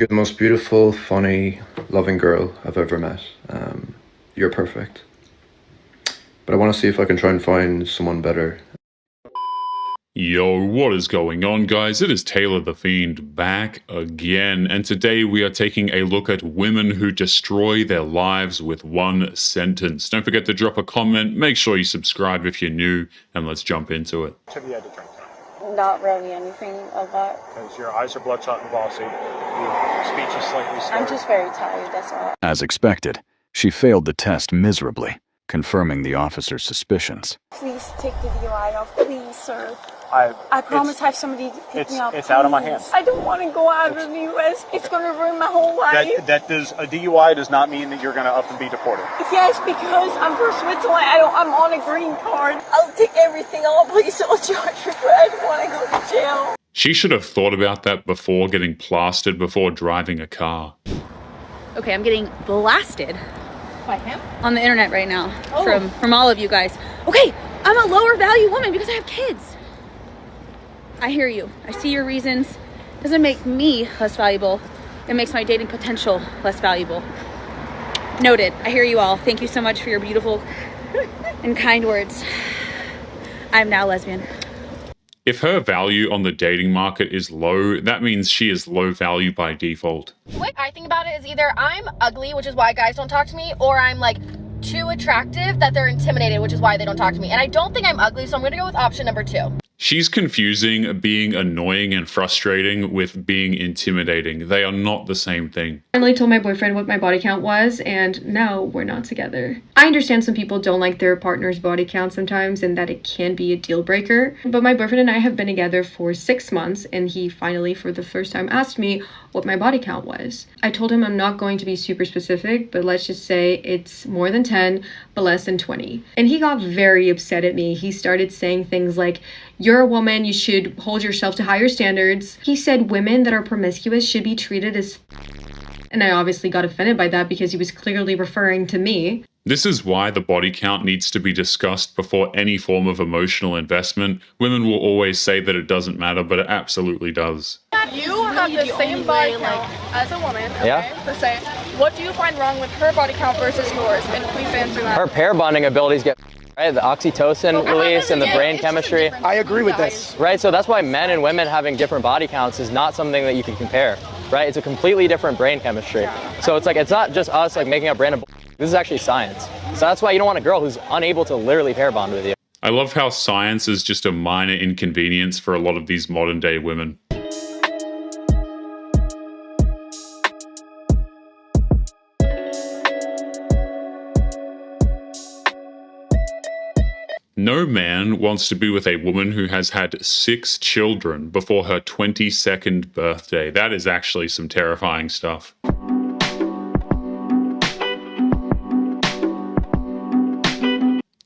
You're the most beautiful, funny, loving girl I've ever met. You're perfect. But I want to see if I can try and find someone better. Yo, what is going on, guys? It is Taylor the Fiend back again, and today we are taking a look at women who destroy their lives with one sentence. Don't forget to drop a comment, make sure you subscribe if you're new, and let's jump into it. Have you had to drink? Not really anything a lot. Because your eyes are bloodshot and glossy, your speech is slightly slurred. I'm just very tired, that's all. As expected, she failed the test miserably, confirming the officer's suspicions. Please take the DUI off, please, sir. I promise I have somebody to pick me up. It's out of my hands. I don't want to go out of the U.S. It's going to ruin my whole life. A DUI does not mean that you're going to up and be deported. Yes, because I'm from Switzerland. I'm on a green card. I'll take everything off. Please don't charge me for it. I don't want to go to jail. She should have thought about that before getting plastered before driving a car. Okay, I'm getting blasted by him on the internet right now from all of you guys. Okay, I'm a lower value woman because I have kids. I hear you. I see your reasons. Doesn't make me less valuable. It makes my dating potential less valuable. Noted. I hear you all. Thank you so much for your beautiful and kind words. I'm now lesbian. If her value on the dating market is low, that means she is low value by default. What I think about it is either I'm ugly, which is why guys don't talk to me, or I'm like too attractive that they're intimidated, which is why they don't talk to me. And I don't think I'm ugly, so I'm gonna go with option number 2. She's confusing being annoying and frustrating with being intimidating. They are not the same thing. I finally told my boyfriend what my body count was, and now we're not together. I understand some people don't like their partner's body count sometimes and that it can be a deal breaker, but my boyfriend and I have been together for 6 months, and he finally, for the first time, asked me what my body count was. I told him I'm not going to be super specific, but let's just say it's more than 10, but less than 20. And he got very upset at me. He started saying things like, "You're a woman, you should hold yourself to higher standards." He said women that are promiscuous should be treated as and I obviously got offended by that because he was clearly referring to me. This is why the body count needs to be discussed before any form of emotional investment. Women will always say that it doesn't matter, but it absolutely does. You have the same body count as a woman, okay, per se. What do you find wrong with her body count versus yours? And please answer that. Her pair bonding abilities get right, the oxytocin release and the brain chemistry. I agree with this. Right, so that's why men and women having different body counts is not something that you can compare, right? It's a completely different brain chemistry. So it's like, it's not just us like making up random, this is actually science. So that's why you don't want a girl who's unable to literally pair bond with you. I love how science is just a minor inconvenience for a lot of these modern day women. No man wants to be with a woman who has had 6 children before her 22nd birthday. That is actually some terrifying stuff.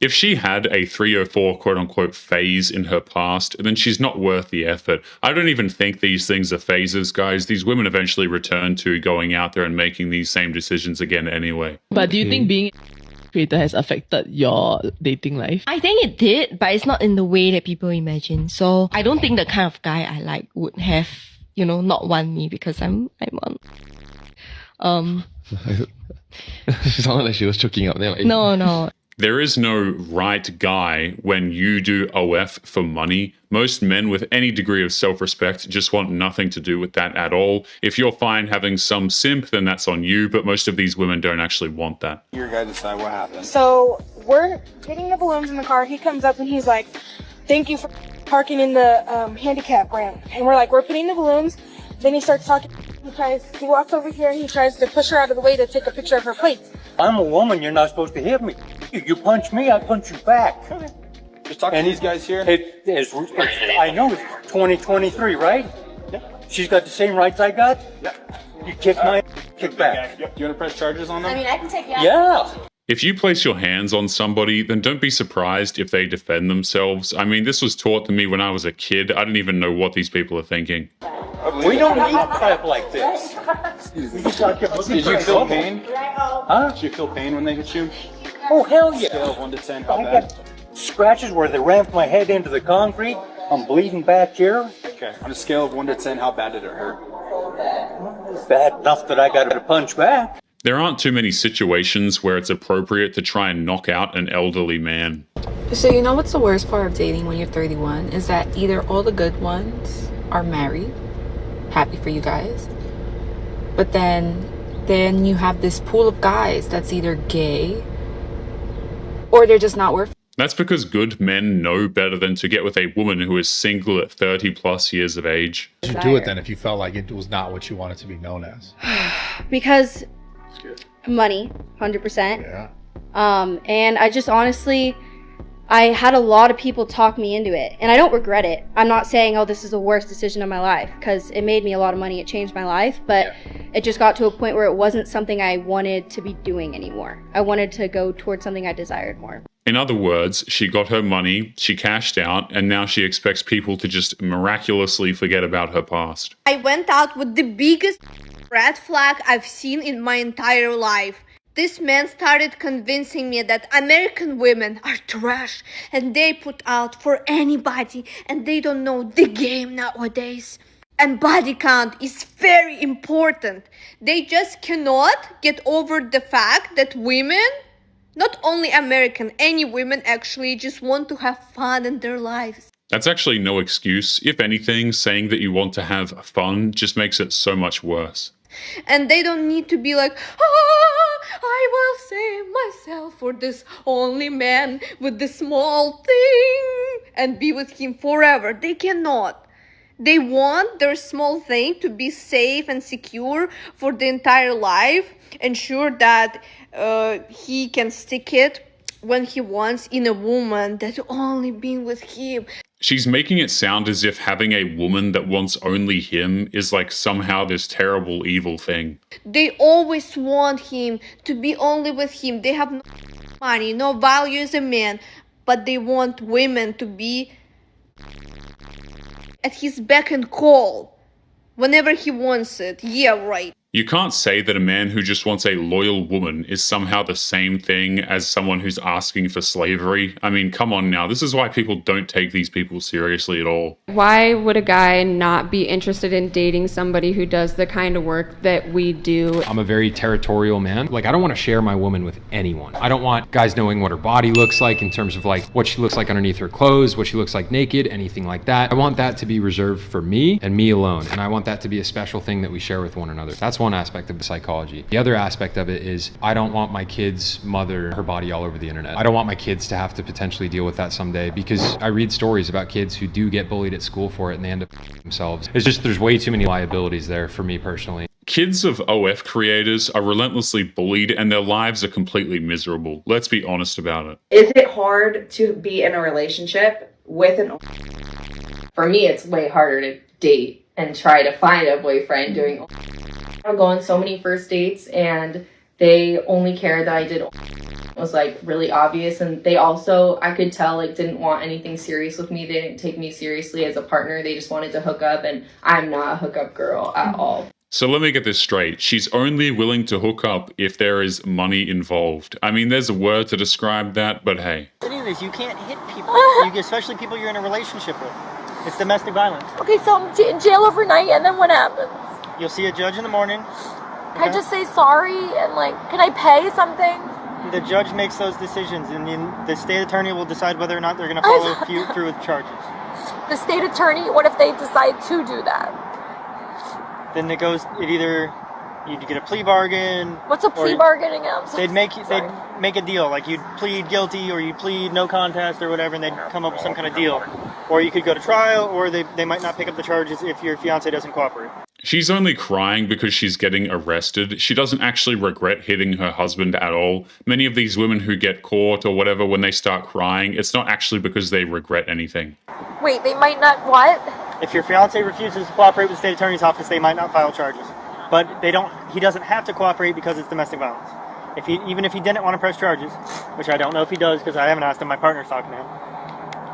If she had a 3 or 4 quote-unquote phase in her past, then she's not worth the effort. I don't even think these things are phases, guys. These women eventually return to going out there and making these same decisions again anyway. But do you think being creator has affected your dating life? I think it did, but it's not in the way that people imagine. So I don't think the kind of guy I like would have, not want me because I'm on. She sounded like she was choking up there. Like... No. There is no right guy when you do OF for money. Most men with any degree of self-respect just want nothing to do with that at all. If you're fine having some simp, then that's on you, but most of these women don't actually want that. Your guys decide what happened. So we're getting the balloons in the car. He comes up and he's like, "Thank you for parking in the handicap ramp." And we're like, "We're putting the balloons." Then he starts talking. He walks over here and he tries to push her out of the way to take a picture of her plates. I'm a woman, you're not supposed to hit me. You punch me, I punch you back. Just talk to these guys here. I know, it's 2023, right? Yeah. She's got the same rights I got? Yeah. You kick my kick back. Yep. Do you want to press charges on them? I mean, I can take you out. Yeah. If you place your hands on somebody, then don't be surprised if they defend themselves. I mean, this was taught to me when I was a kid. I didn't even know what these people are thinking. We don't need crap like this. Did you feel pain? Huh? Did you feel pain when they hit you? Oh, hell yeah. Scale of 1 to 10, how I bad? got scratches where they rammed my head into the concrete I'm bleeding back here. Okay. On a scale of 1 to 10, how bad did it hurt? It's bad enough that I got to punch back. There aren't too many situations where it's appropriate to try and knock out an elderly man. So you know what's the worst part of dating when you're 31 is that either all the good ones are married, happy for you guys, but then you have this pool of guys that's either gay or they're just not worth it. That's because good men know better than to get with a woman who is single at 30 plus years of age. You should do it then if you felt like it was not what you wanted to be known as. Because money, 100%. Yeah. And I just honestly, I had a lot of people talk me into it, and I don't regret it. I'm not saying, oh, this is the worst decision of my life, because it made me a lot of money, it changed my life, but it just got to a point where it wasn't something I wanted to be doing anymore. I wanted to go towards something I desired more. In other words, she got her money, she cashed out, and now she expects people to just miraculously forget about her past. I went out with the biggest red flag I've seen in my entire life. This man started convincing me that American women are trash and they put out for anybody and they don't know the game nowadays. And body count is very important. They just cannot get over the fact that women, not only American, any women actually just want to have fun in their lives. That's actually no excuse. If anything, saying that you want to have fun just makes it so much worse. And they don't need to be like, I will save myself for this only man with the small thing and be with him forever. They cannot. They want their small thing to be safe and secure for the entire life, ensure that he can stick it when he wants in a woman that's only been with him. She's making it sound as if having a woman that wants only him is like somehow this terrible evil thing. They always want him to be only with him. They have no money, no value as a man, but they want women to be at his beck and call whenever he wants it. Yeah, right. You can't say that a man who just wants a loyal woman is somehow the same thing as someone who's asking for slavery. I mean, come on now. This is why people don't take these people seriously at all. Why would a guy not be interested in dating somebody who does the kind of work that we do? I'm a very territorial man. Like, I don't want to share my woman with anyone. I don't want guys knowing what her body looks like in terms of like what she looks like underneath her clothes, what she looks like naked, anything like that. I want that to be reserved for me and me alone. And I want that to be a special thing that we share with one another. That's one aspect of the psychology. The other aspect of it is I don't want my kid's mother, her body all over the internet. I don't want my kids to have to potentially deal with that someday, because I read stories about kids who do get bullied at school for it and they end up themselves. It's just, there's way too many liabilities there for me personally. Kids of OF creators are relentlessly bullied and their lives are completely miserable. Let's be honest about it. Is it hard to be in a relationship with an... For me, it's way harder to date and try to find a boyfriend doing... I go on so many first dates and they only care that I did it was like really obvious, and they also, I could tell, like didn't want anything serious with me. They didn't take me seriously as a partner. They just wanted to hook up, and I'm not a hookup girl at all. So let me get this straight. She's only willing to hook up if there is money involved. I mean, there's a word to describe that, but hey. Anyways, you can't hit people, especially people you're in a relationship with. It's domestic violence. Okay, so I'm in jail overnight, and then what happens? You'll see a judge in the morning. Can I just say sorry and like, can I pay something? The judge makes those decisions, and the state attorney will decide whether or not they're going to follow through with charges. The state attorney, what if they decide to do that? Then it either you get a plea bargain. What's a plea bargain again? They'd make a deal, like you'd plead guilty or you plead no contest or whatever, and they'd come up with some kind of deal. Or you could go to trial, or they might not pick up the charges if your fiance doesn't cooperate. She's only crying because she's getting arrested. She doesn't actually regret hitting her husband at all. Many of these women who get caught or whatever, when they start crying, it's not actually because they regret anything. Wait, they might not what? If your fiance refuses to cooperate with the state attorney's office, they might not file charges. But he doesn't have to cooperate because it's domestic violence. Even if he didn't want to press charges, which I don't know if he does because I haven't asked him, my partner's talking to him.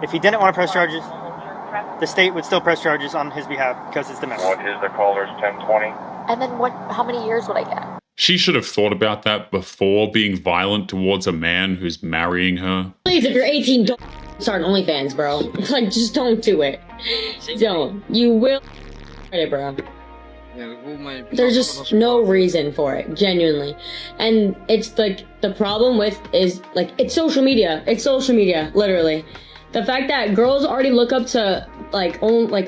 If he didn't want to press charges, the state would still press charges on his behalf because it's domestic. What is the caller's 1020? And then how many years would I get? She should have thought about that before being violent towards a man who's marrying her. Please, if you're 18, don't... start OnlyFans, bro. Like, just don't do it. Don't. You will it, bro. There's just no reason for it, genuinely. And it's like, the problem with is, like, it's social media. It's social media, literally. The fact that girls already look up to, like,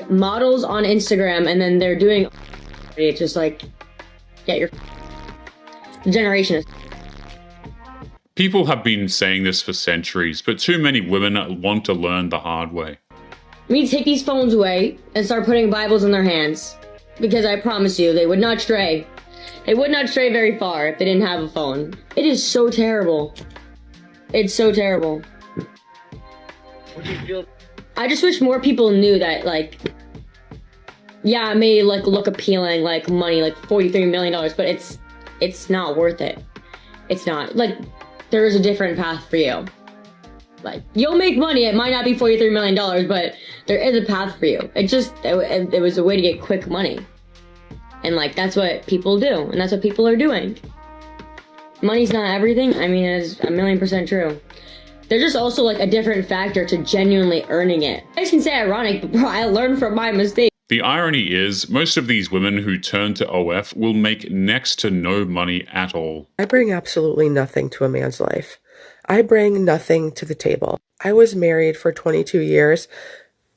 models on Instagram, and then they're doing, it's just like, yeah, the generation is. People have been saying this for centuries, but too many women want to learn the hard way. We need to take these phones away and start putting Bibles in their hands. Because I promise you, they would not stray. They would not stray very far if they didn't have a phone. It is so terrible. It's so terrible. What do you feel? I just wish more people knew that, like, yeah, it may, like, look appealing, like, money, like $43 million, but it's not worth it. It's not. Like, there is a different path for you. Like, you'll make money. It might not be $43 million, but there is a path for you. It was a way to get quick money. And, like, that's what people do. And that's what people are doing. Money's not everything. I mean, it's 1,000,000% true. There's just also, like, a different factor to genuinely earning it. I can say ironic, but bro, I learned from my mistake. The irony is, most of these women who turn to OF will make next to no money at all. I bring absolutely nothing to a man's life. I bring nothing to the table. I was married for 22 years.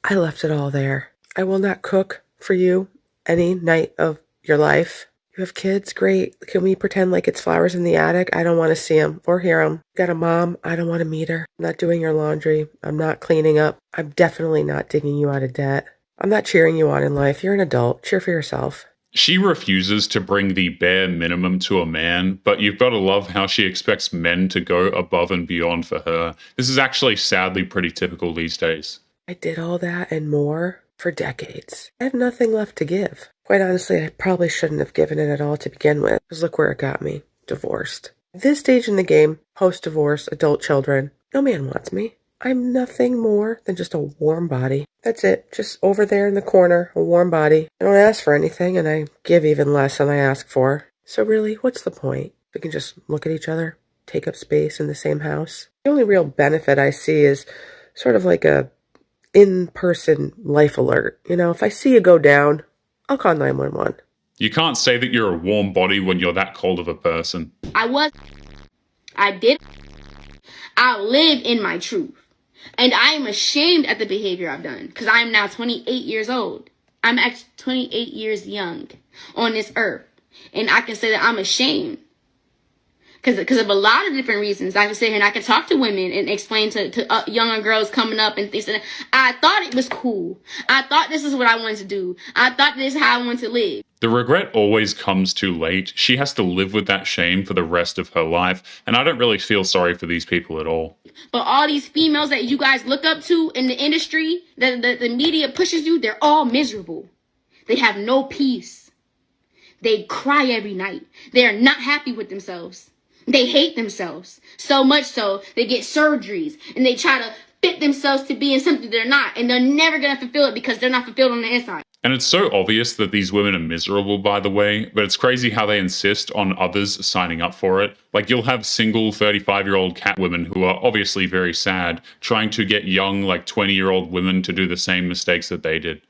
I left it all there. I will not cook for you any night of your life. You have kids? Great. Can we pretend like it's flowers in the attic? I don't want to see them or hear them. Got a mom? I don't want to meet her. I'm not doing your laundry. I'm not cleaning up. I'm definitely not digging you out of debt. I'm not cheering you on in life. You're an adult. Cheer for yourself. She refuses to bring the bare minimum to a man, but you've got to love how she expects men to go above and beyond for her. This is actually sadly pretty typical these days. I did all that and more for decades. I have nothing left to give. Quite honestly, I probably shouldn't have given it at all to begin with, because look where it got me. Divorced. At this stage in the game, post-divorce, adult children, no man wants me. I'm nothing more than just a warm body. That's it. Just over there in the corner, a warm body. I don't ask for anything, and I give even less than I ask for. So really, what's the point? We can just look at each other, take up space in the same house. The only real benefit I see is sort of like a in-person life alert. You know, if I see you go down, I'll call 911. You can't say that you're a warm body when you're that cold of a person. I live in my truth. And I am ashamed at the behavior I've done because I am now 28 years old. I'm actually 28 years young on this earth. And I can say that I'm ashamed because of a lot of different reasons. I can sit here and I can talk to women and explain to younger girls coming up and things. I thought it was cool. I thought this is what I wanted to do. I thought this is how I wanted to live. The regret always comes too late. She has to live with that shame for the rest of her life, and I don't really feel sorry for these people at all. But all these females that you guys look up to in the industry, that the media pushes you, they're all miserable. They have no peace. They cry every night. They are not happy with themselves. They hate themselves. So much so, they get surgeries, and they try to fit themselves to be in something they're not, and they're never going to fulfill it because they're not fulfilled on the inside. And it's so obvious that these women are miserable, by the way, but it's crazy how they insist on others signing up for it. Like, you'll have single 35-year-old cat women who are obviously very sad, trying to get young, like 20-year-old women to do the same mistakes that they did.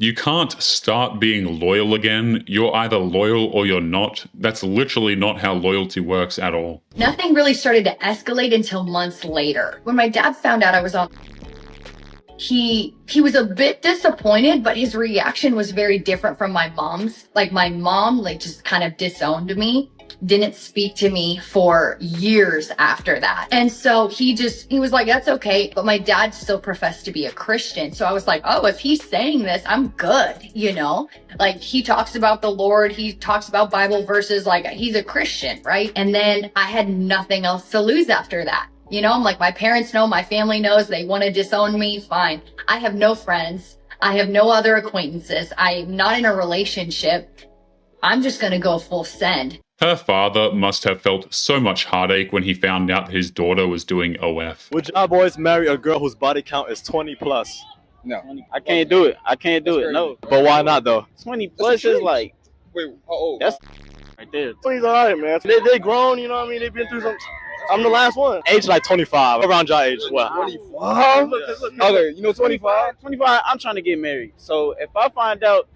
You can't start being loyal again. You're either loyal or you're not. That's literally not how loyalty works at all. Nothing really started to escalate until months later. When my dad found out I was on, he was a bit disappointed, but his reaction was very different from my mom's. Like, my mom, like, just kind of disowned me. Didn't speak to me for years after that. And so he was like, that's okay. But my dad still professed to be a Christian. So I was like, oh, if he's saying this, I'm good, you know? Like, he talks about the Lord, he talks about Bible verses, like, he's a Christian, right? And then I had nothing else to lose after that. You know, I'm like, my parents know, my family knows, they want to disown me, fine. I have no friends. I have no other acquaintances. I'm not in a relationship. I'm just going to go full send. Her father must have felt so much heartache when he found out his daughter was doing OF. Would y'all boys marry a girl whose body count is 20 plus? No. I can't do it. I can't do it. No. But why not though? 20 plus is like, Wait, how old? that's right there. 20's alright, man. They grown, you know what I mean? They've been through some. I'm the last one. Age like 25, around your age. What? 25? Okay, you know 25? 25, I'm trying to get married. So if I find out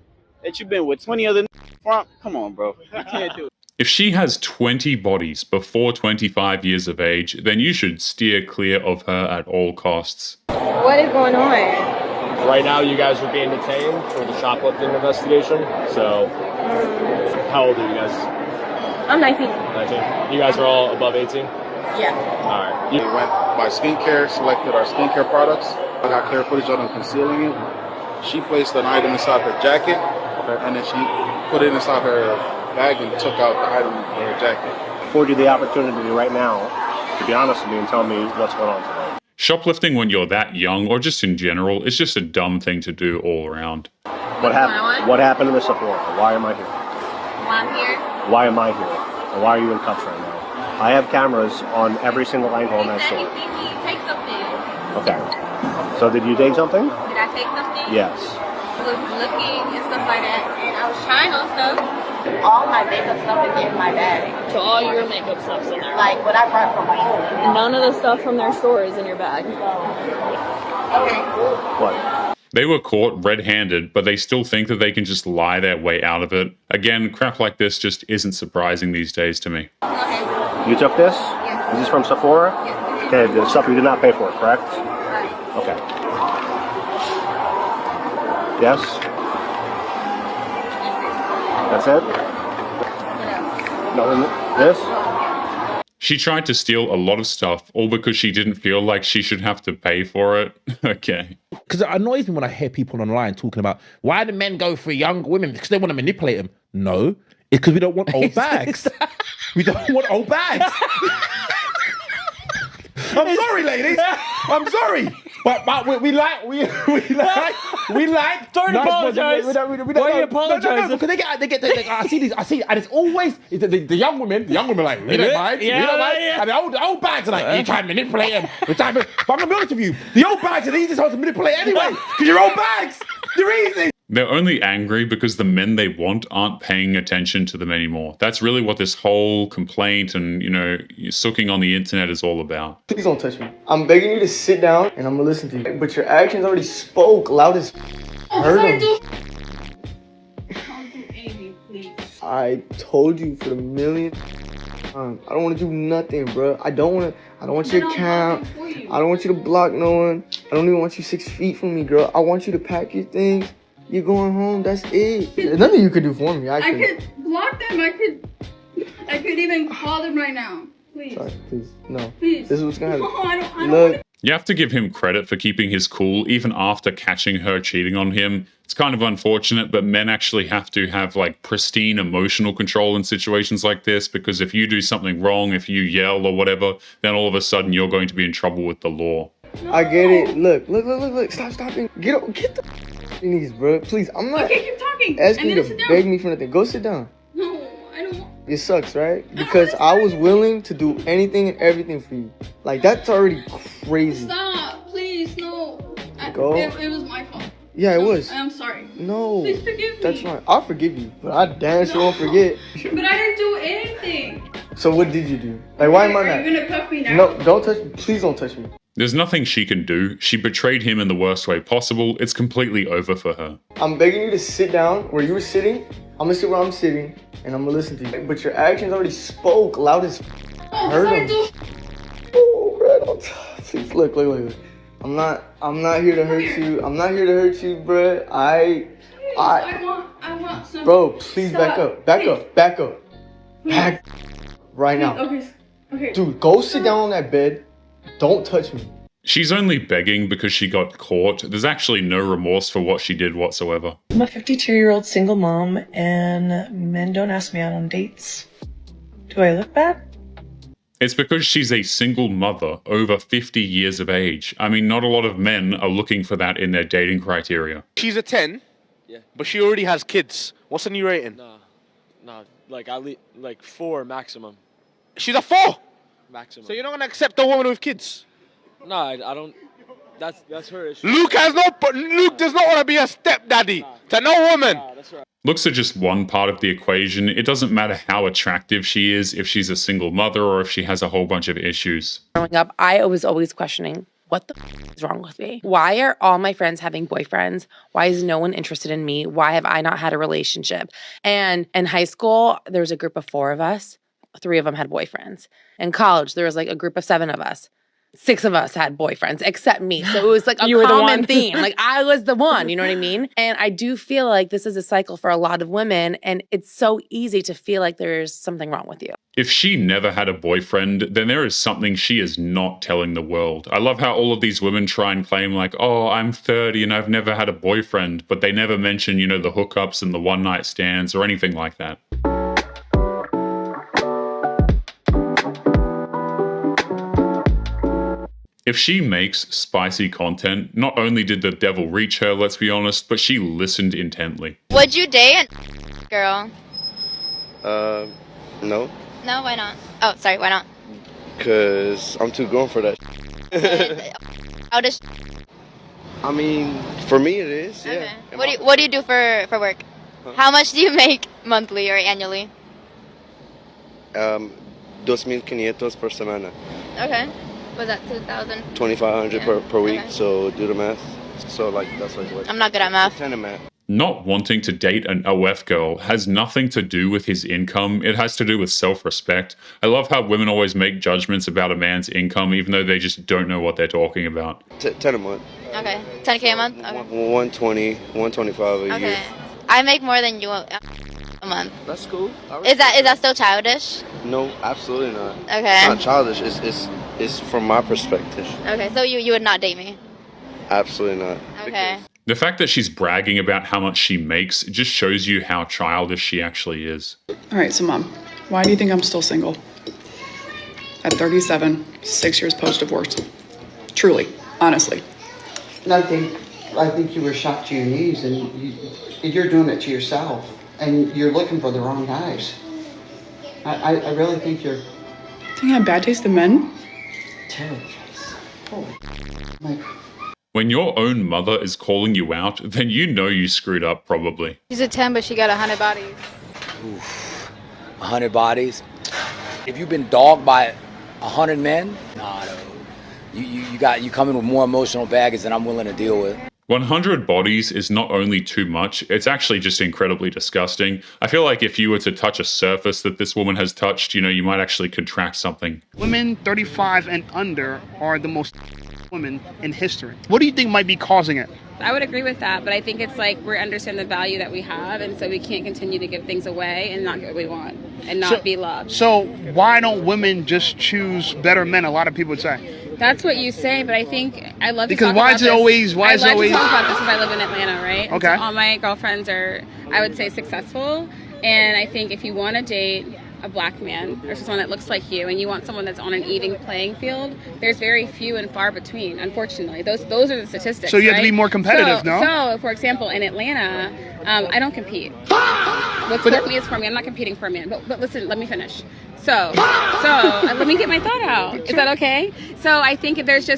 that you've been with 20 other front, come on, bro. You can't do it. If she has 20 bodies before 25 years of age, then you should steer clear of her at all costs. What is going on? Right now, you guys are being detained for the shoplifting investigation. So, how old are you guys? I'm 19. 19. You guys are all above 18? Yeah. All right. We went by skincare, selected our skincare products. I got clear footage of them concealing it. She placed an item inside her jacket, and then she put it inside her bag and took out the item in her jacket. Afford you the opportunity right now to be honest with me and tell me what's going on today. Shoplifting when you're that young, or just in general, is just a dumb thing to do all around. What happened? What happened to the Sephora? Why am I here? Why I'm here? Why am I here? And why are you in cuffs right now? I have cameras on every single angle in that store. You see me take something. Okay. So did you take something? Did I take something? Yes. I was looking and stuff like that, and I was trying on stuff. All my makeup stuff is in my bag. So all your makeup stuff's in there. Like what I brought from home. None of the stuff from their store is in your bag. Okay. What? They were caught red-handed, but they still think that they can just lie their way out of it. Again, crap like this just isn't surprising these days to me. You took this? Yes. Is this from Sephora? Yes. Okay, the stuff you did not pay for, correct? Right. Okay. Yes? That's it? No, this? She tried to steal a lot of stuff, all because she didn't feel like she should have to pay for it. Okay. Because it annoys me when I hear people online talking about, why do men go for young women? Because they want to manipulate them. No, it's because we don't want old bags. We don't want old bags. I'm sorry, ladies. I'm sorry. But we like. Don't apologize. Why are you apologizing? No, because they get. I see these. And it's always the young women. The young women are like, we don't mind. Yeah, we don't mind. yeah. And the old bags are like, you try to manipulate them. But I'm gonna be honest with you. The old bags are the easiest ones to manipulate anyway. Because you're old bags. They're easy. They're only angry because the men they want aren't paying attention to them anymore. That's really what this whole complaint and, sooking on the internet is all about. Please don't touch me. I'm begging you to sit down and I'm gonna listen to you. But your actions already spoke loud as hurt him. Don't do anything, please. I told you for the millionth time. I don't want to do nothing, bro. I don't want your account. I don't want you to block no one. I don't even want you 6 feet from me, girl. I want you to pack your things. You're going home. That's it. There's nothing you could do for me. I could block them. I could even call them right now. Please. Sorry, please. No. Please. This is what's gonna happen. No, I don't Look. You have to give him credit for keeping his cool even after catching her cheating on him. It's kind of unfortunate, but men actually have to have pristine emotional control in situations like this, because if you do something wrong, if you yell or whatever, then all of a sudden you're going to be in trouble with the law. I get it. Look. Stop. Get the knees, bro. Please, I'm not Okay, keep talking. asking you to beg me for nothing. Go sit down. No, I don't want. It sucks, right? Because I was willing to do anything and everything for you. That's already crazy. Stop, please, no. Go. It was my fault. Yeah, it was. I'm sorry. No. Please forgive me. That's fine. I'll forgive you, but I damn sure won't forget. But I didn't do anything. So what did you do? Why am I Are not? you gonna cuff me now? No, don't touch me. Please don't touch me. There's nothing she can do. She betrayed him in the worst way possible. It's completely over for her. I'm begging you to sit down where you were sitting. I'm gonna sit where I'm sitting, and I'm gonna listen to you. But your actions already spoke loud as hurt him. Oh, bro, don't. Please, look. I'm not here to hurt you. I'm not here to hurt you, bro. I want some. Bro, please Stop. back up. Back right now. Okay. Dude, go sit down on that bed. Don't touch me. She's only begging because she got caught. There's actually no remorse for what she did whatsoever. I'm a 52-year-old single mom, and men don't ask me out on dates. Do I look bad? It's because she's a single mother over 50 years of age. I mean, not a lot of men are looking for that in their dating criteria. She's a 10, but she already has kids. What's the new rating? Nah, at least 4 maximum. She's a 4? Maximum. So you're not going to accept a woman with kids? No, I don't. That's her issue. Luke does not want to be a stepdaddy to no woman. Looks are just one part of the equation. It doesn't matter how attractive she is, if she's a single mother, or if she has a whole bunch of issues. Growing up, I was always questioning, what the is wrong with me? Why are all my friends having boyfriends? Why is no one interested in me? Why have I not had a relationship? And in high school, there was a group of 4 of us. 3 of them had boyfriends. In college, there was like a group of 7 of us. 6 of us had boyfriends except me. So it was like a common theme. Like I was the one, you know what I mean? And I do feel like this is a cycle for a lot of women. And it's so easy to feel like there's something wrong with you. If she never had a boyfriend, then there is something she is not telling the world. I love how all of these women try and claim like, oh, I'm 30 and I've never had a boyfriend, but they never mention, you know, the hookups and the one-night stands or anything like that. If she makes spicy content, not only did the devil reach her, let's be honest, but she listened intently. Would you date a girl? No. No, why not? Oh, sorry, why not? Because I'm too grown for that. How does? I mean, for me it is, yeah. Okay. What do you do for work? Huh? How much do you make monthly or annually? 2,500 per semana. Okay. Was that 2,000? 2,500 per week, so do the math. So like, that's like what? I'm not good at math. 10 a math. Not wanting to date an OF girl has nothing to do with his income. It has to do with self-respect. I love how women always make judgments about a man's income, even though they just don't know what they're talking about. 10 a month. Okay. 10K a month? Okay. 120, 125 a year. I make more than you a month. That's cool. Is that still childish? No, absolutely not. Okay. It's not childish. It's from my perspective. Okay, so you would not date me? Absolutely not. Okay. The fact that she's bragging about how much she makes just shows you how childish she actually is. All right, so Mom, why do you think I'm still single? At 37, 6 years post-divorce. Truly, honestly. I think you were shot to your knees, and you're doing it to yourself, and you're looking for the wrong guys. I really think you're... Think I have bad taste in men? Terrible taste. Holy my... When your own mother is calling you out, then you know you screwed up probably. She's a 10, but she got 100 bodies. Oof. 100 bodies? If you've been dogged by 100 men, nah, you come in with more emotional baggage than I'm willing to deal with. 100 bodies is not only too much, it's actually just incredibly disgusting. I feel like if you were to touch a surface that this woman has touched, you know, you might actually contract something. Women 35 and under are the most women in history. What do you think might be causing it? I would agree with that, but I think it's like we understand the value that we have, and so we can't continue to give things away and not get what we want and not be loved. So why don't women just choose better men? A lot of people would say. That's what you say, but I think I love to because talk why about is it this. always? Why is it always? I love to talk about this because I live in Atlanta, right? Okay. And so all my girlfriends are, I would say, successful, and I think if you want to date a black man or someone that looks like you and you want someone that's on an even playing field, there's very few and far between, unfortunately. Those are the statistics. So you have to be more competitive, no? So, for example, in Atlanta, I don't compete. What's for me is for me. I'm not competing for a man. But listen, let me finish. So let me get my thought out. Is that okay? So I think there's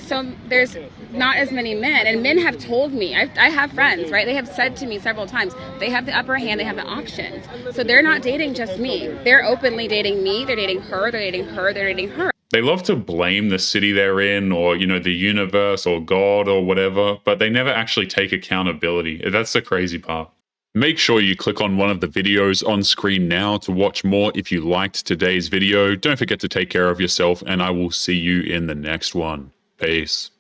not as many men, and men have told me, I have friends, right? They have said to me several times, they have the upper hand, they have the options. So they're not dating just me. They're openly dating me, they're dating her, they're dating her, they're dating her. They love to blame the city they're in or, you know, the universe or God or whatever, but they never actually take accountability. That's the crazy part. Make sure you click on one of the videos on screen now to watch more if you liked today's video. Don't forget to take care of yourself, and I will see you in the next one. Peace.